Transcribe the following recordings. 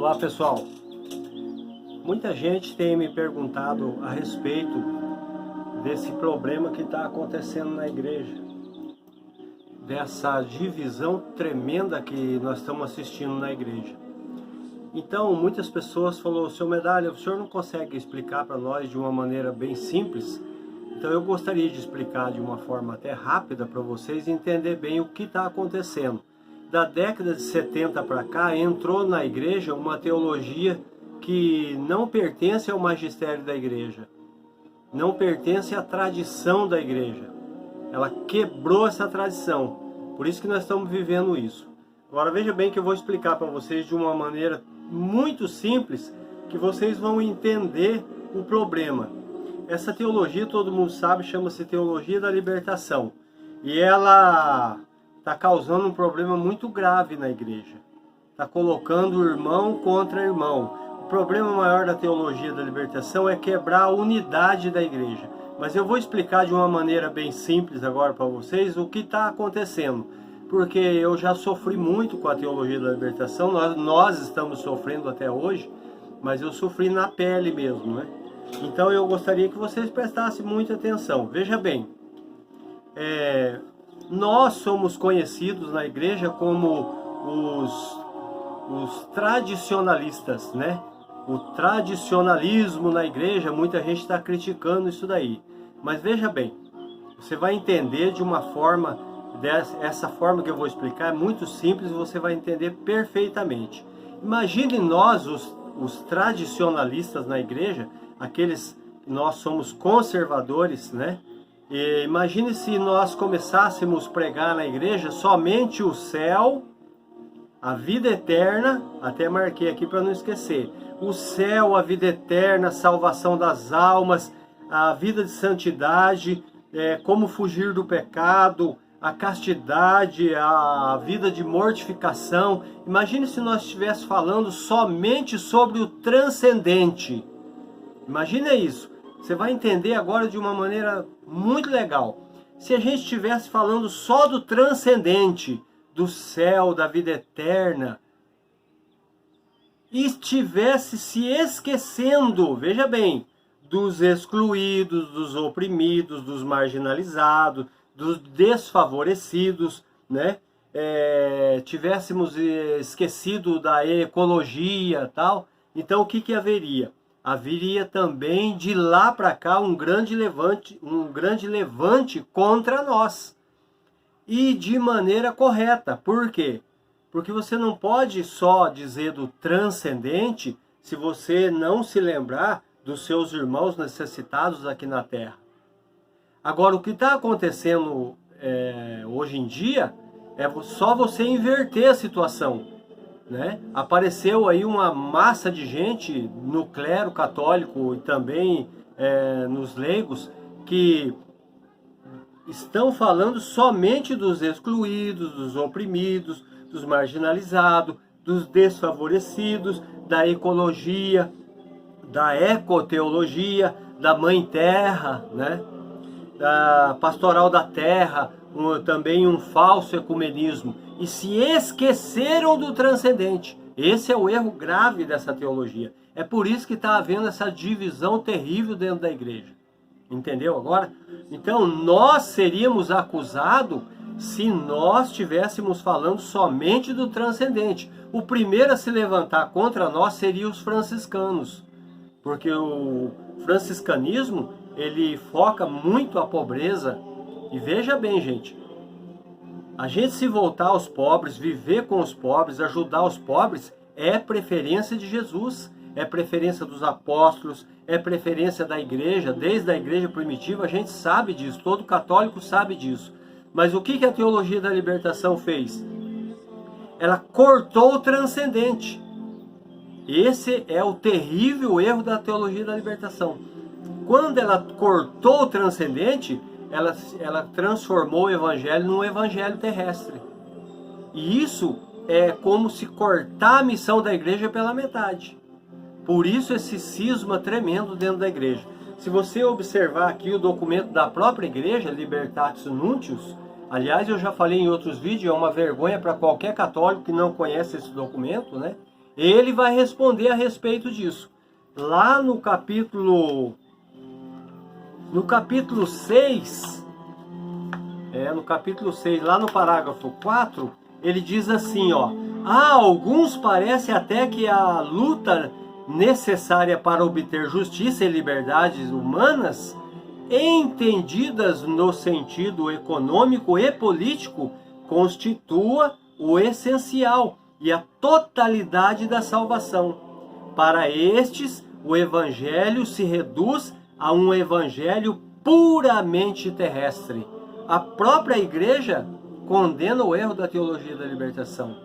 Olá pessoal, muita gente tem me perguntado a respeito desse problema que está acontecendo na igreja, dessa divisão tremenda que nós estamos assistindo na igreja. Então muitas pessoas falaram: Seu Medalha, o senhor não consegue explicar para nós de uma maneira bem simples? Então eu gostaria de explicar de uma forma até rápida para vocês entender bem o que está acontecendo. Da década de 70 para cá, entrou na igreja uma teologia que não pertence ao magistério da igreja, não pertence à tradição da igreja. Ela quebrou essa tradição, por isso que nós estamos vivendo isso. Agora veja bem que eu vou explicar para vocês de uma maneira muito simples, que vocês vão entender o problema. Essa teologia, todo mundo sabe, chama-se teologia da libertação, e ela está causando um problema muito grave na igreja. Está colocando irmão contra irmão. O problema maior da teologia da libertação é quebrar a unidade da igreja. Mas eu vou explicar de uma maneira bem simples agora para vocês o que está acontecendo. Porque eu já sofri muito com a teologia da libertação, nós estamos sofrendo até hoje, mas eu sofri na pele mesmo, né? Então eu gostaria que vocês prestassem muita atenção. Veja bem, nós somos conhecidos na igreja como os tradicionalistas, né? O tradicionalismo na igreja, muita gente está criticando isso daí. Mas veja bem, você vai entender de uma forma, essa forma que eu vou explicar é muito simples e você vai entender perfeitamente. Imagine nós, os tradicionalistas na igreja, nós somos conservadores, né? E imagine se nós começássemos a pregar na igreja somente o céu, a vida eterna, até marquei aqui para não esquecer, o céu, a vida eterna, a salvação das almas, a vida de santidade, como fugir do pecado, a castidade, a vida de mortificação. Imagine se nós estivéssemos falando somente sobre o transcendente. Imagina isso. Você vai entender agora de uma maneira muito legal. Se a gente estivesse falando só do transcendente, do céu, da vida eterna, e estivesse se esquecendo, veja bem, dos excluídos, dos oprimidos, dos marginalizados, dos desfavorecidos, né? Tivéssemos esquecido da ecologia, tal, então o que haveria? Haveria também de lá para cá um grande levante contra nós. E de maneira correta. Por quê? Porque você não pode só dizer do transcendente se você não se lembrar dos seus irmãos necessitados aqui na terra. Agora, o que está acontecendo hoje em dia é só você inverter a situação, né? Apareceu aí uma massa de gente no clero católico e também nos leigos que estão falando somente dos excluídos, dos oprimidos, dos marginalizados, dos desfavorecidos, da ecologia, da ecoteologia, da mãe terra, né? Da pastoral da terra, também um falso ecumenismo, e se esqueceram do transcendente. Esse é o erro grave dessa teologia. É por isso que está havendo essa divisão terrível dentro da igreja. Entendeu agora? Então nós seríamos acusados se nós estivéssemos falando somente do transcendente. O primeiro a se levantar contra nós seria os franciscanos, porque o franciscanismo, ele foca muito a pobreza. E veja bem, gente, a gente se voltar aos pobres, viver com os pobres, ajudar os pobres, é preferência de Jesus, é preferência dos apóstolos, é preferência da igreja. Desde a igreja primitiva a gente sabe disso, todo católico sabe disso. Mas o que a teologia da libertação fez? Ela cortou o transcendente. Esse é o terrível erro da teologia da libertação. Quando ela cortou o transcendente, ela transformou o evangelho num evangelho terrestre. E isso é como se cortar a missão da igreja pela metade. Por isso esse cisma tremendo dentro da igreja. Se você observar aqui o documento da própria igreja, Libertatis Nuntius, aliás, eu já falei em outros vídeos, é uma vergonha para qualquer católico que não conhece esse documento, né? Ele vai responder a respeito disso. Lá no capítulo 6, no capítulo 6, lá no parágrafo 4, ele diz assim, ó: "A alguns parece até que a luta necessária para obter justiça e liberdades humanas, entendidas no sentido econômico e político, constitua o essencial e a totalidade da salvação. Para estes, o evangelho se reduz a um evangelho puramente terrestre. A própria igreja condena o erro da teologia da libertação."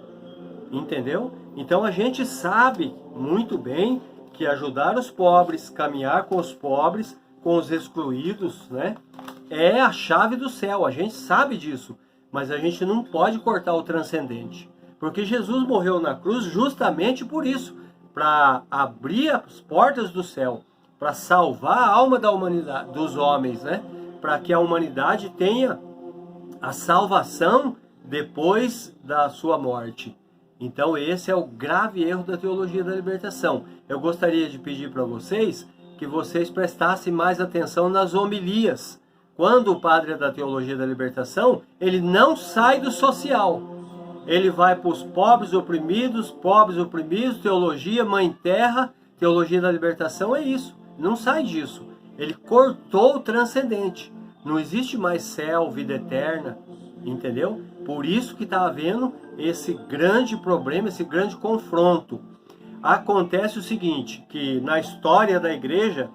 Entendeu? Então a gente sabe muito bem que ajudar os pobres, caminhar com os pobres, com os excluídos, né, é a chave do céu. A gente sabe disso, mas a gente não pode cortar o transcendente. Porque Jesus morreu na cruz justamente por isso, para abrir as portas do céu, para salvar a alma da humanidade, dos homens, né? Para que a humanidade tenha a salvação depois da sua morte. Então esse é o grave erro da teologia da libertação. Eu gostaria de pedir para vocês que vocês prestassem mais atenção nas homilias. Quando o padre é da teologia da libertação, ele não sai do social. Ele vai para os pobres oprimidos, teologia, mãe terra, teologia da libertação é isso. Não sai disso. Ele cortou o transcendente. Não existe mais céu, vida eterna, entendeu? Por isso que está havendo esse grande problema, esse grande confronto. Acontece o seguinte, que na história da igreja,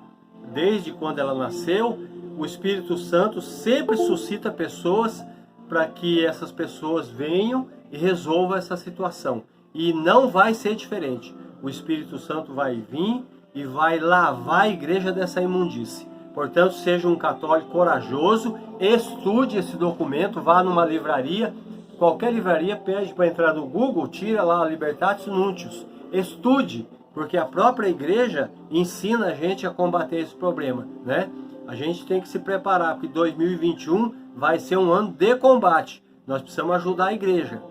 desde quando ela nasceu, o Espírito Santo sempre suscita pessoas para que essas pessoas venham e resolvam essa situação. E não vai ser diferente. O Espírito Santo vai vir e vai lavar a igreja dessa imundície. Portanto, seja um católico corajoso, estude esse documento, vá numa livraria, qualquer livraria, pede para entrar no Google, tira lá Libertatis Nuntius, estude, porque a própria igreja ensina a gente a combater esse problema, né? A gente tem que se preparar, porque 2021 vai ser um ano de combate. Nós precisamos ajudar a igreja,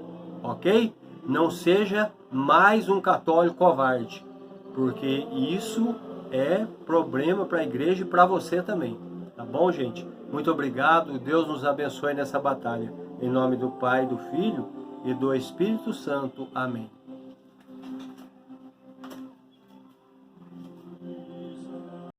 ok? Não seja mais um católico covarde, porque isso é problema para a igreja e para você também. Tá bom, gente? Muito obrigado. Deus nos abençoe nessa batalha. Em nome do Pai, do Filho e do Espírito Santo. Amém.